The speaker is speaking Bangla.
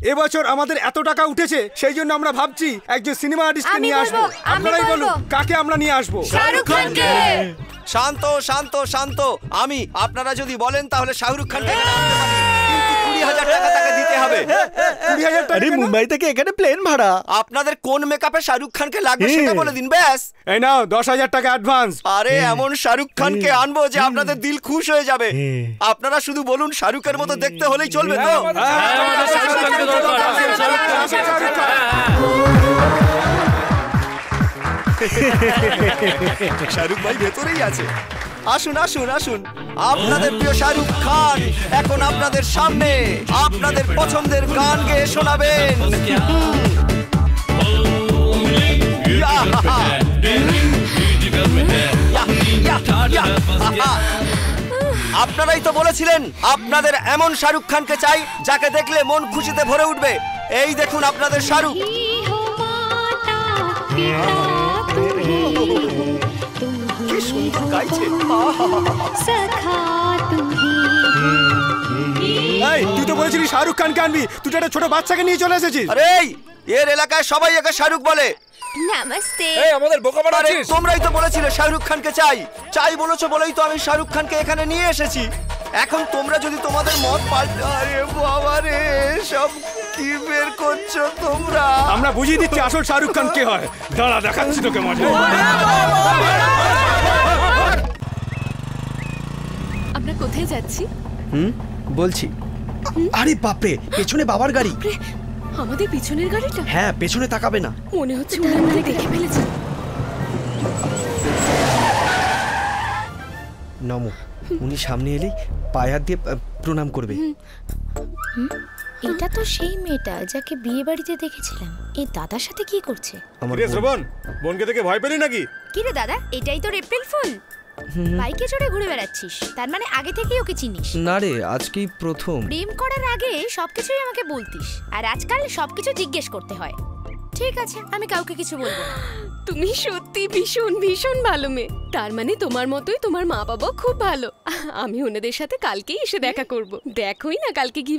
এবছর আমাদের এত টাকা উঠেছে, সেই জন্য আমরা ভাবছি একজন সিনেমা আর্টিস্টকে নিয়ে আসবো। আপনারাই বলুন কাকে আমরা নিয়ে আসবো? শাহরুখ খানকে। শান্ত শান্ত শান্ত। আপনারা যদি বলেন তাহলে শাহরুখ খানকে এখানে আনতে পারি, কিন্তু 20,000 টাকা তাকে দিতে হবে। 20,000 টাকা? আরে মুম্বাই থেকে এখানে প্লেন ভাড়া। আপনাদের কোন মেকআপে শাহরুখ খানকে লাগবে সেটা বলে দিন ব্যাস। এই নাও 10,000 টাকা অ্যাডভান্স। আরে এমন শাহরুখ খানকে আনবো যে আপনাদের দিল খুশ হয়ে যাবে। আপনারা শুধু বলুন শাহরুখের মতো দেখতে হলেই চলবে তো? শাহরুখ ভাই ভেতরেই আছে। আসুন আসুন আসুন, আপনাদের প্রিয় শাহরুখ খান এখন আপনাদের সামনে আপনাদের পছন্দের গান গেয়ে শোনাবেন। আপনারাই তো বলেছিলেন আপনাদের এমন শাহরুখ খানকে চাই যাকে দেখলে মন খুশিতে ভরে উঠবে। এই দেখুন আপনাদের শাহরুখ। কি সুন্দর গাইছে। এই তুই তো বলেছিলি শাহরুখ খানকে আনবি, তুই তো একটা ছোট বাচ্চাকে নিয়ে চলে এসেছিস। আরে এর এলাকায় সবাই একে শাহরুখ বলে। নমস্তে। এই আমাদের বোকা বানাচ্ছিস। তোমরাই তো বলেছিলে শাহরুখ খানকে চাই বলেছো বলেই তো আমি শাহরুখ খানকে এখানে নিয়ে এসেছি। এখন তোমরা যদি তোমাদের মত পাল্টে, আরে বাবা রে, সব কি বের করছো তোমরা? আমরা বুঝিয়ে দিচ্ছি আসল শাহরুখ খান কে হয়। দাঁড়া দেখাচ্ছি তোকে মজা। আমরা কোথায় যাচ্ছি? বলছি। আরে বাপরে, পেছনে বাবার গাড়ি। আমাদের পিছনের গাড়িটা? হ্যাঁ, পেছনে তাকাবে না। মনে হচ্ছে ওরা আমাদের দেখে ফেলেছে। নমো। উনি সামনে এলেই পায়ে হাত দিয়ে প্রণাম করবে। এটা তো সেই মেয়েটা যাকে বিয়ে বাড়িতে দেখেছিলাম। এই দাদার সাথে কি করছে? আমার রে শ্রবণ, বোনকে দেখে ভয় পেলি নাকি? কি রে দাদা, এটাই তো এপ্রিল ফুল। বাইকে চড়ে ঘুরে বেড়াচ্ছিস, তার মানে আগে থেকেই ওকে চিনিস? না রে, আজকেই প্রথম। প্রেম করার আগে সবকিছুই আমাকে বলতিস, আর আজকাল সবকিছু জিজ্ঞেস করতে হয়। ঠিক আছে, আমি কাউকে কিছু বলবো না। তুমি সত্যি ভীষণ ভীষণ ভালো মেয়ে। তার মানে তোমার মতোই তোমার মা বাবা খুব ভালো। আমি ওনাদের সাথে কালকেই এসে দেখা করব। দেখোই না কালকে কি